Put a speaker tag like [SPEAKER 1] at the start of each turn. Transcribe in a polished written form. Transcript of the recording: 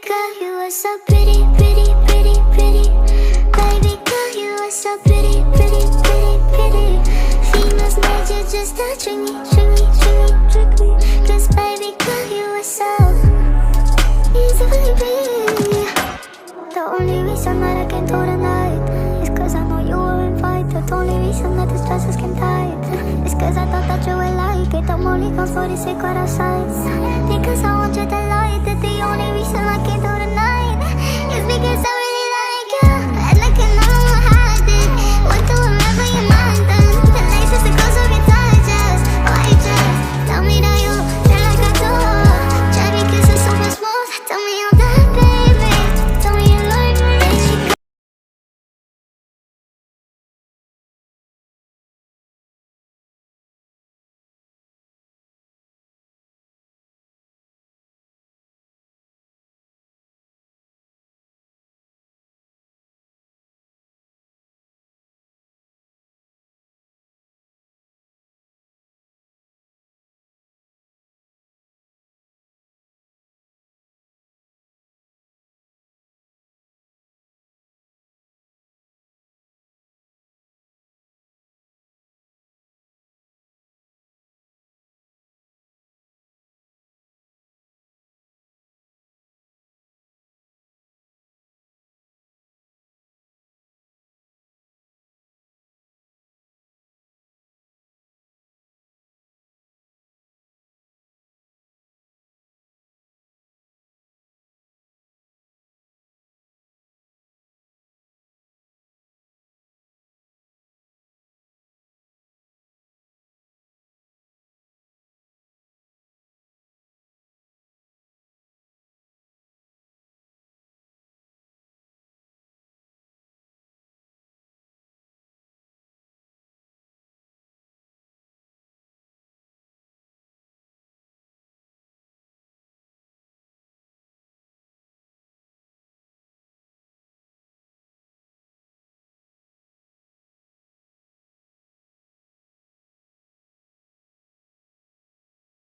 [SPEAKER 1] girl, you are so pretty, pretty, pretty, pretty. Baby girl, you are so pretty, pretty, pretty, pretty. Females need you just to trick me, trick me, trick me, trick me. Cause baby girl, you are so easy, baby. The only reason that I came through tonight is cause I know you were invited. The only reason that this dress is skin tight is cause I thought that you would like it. I'm only gone for the secret outside.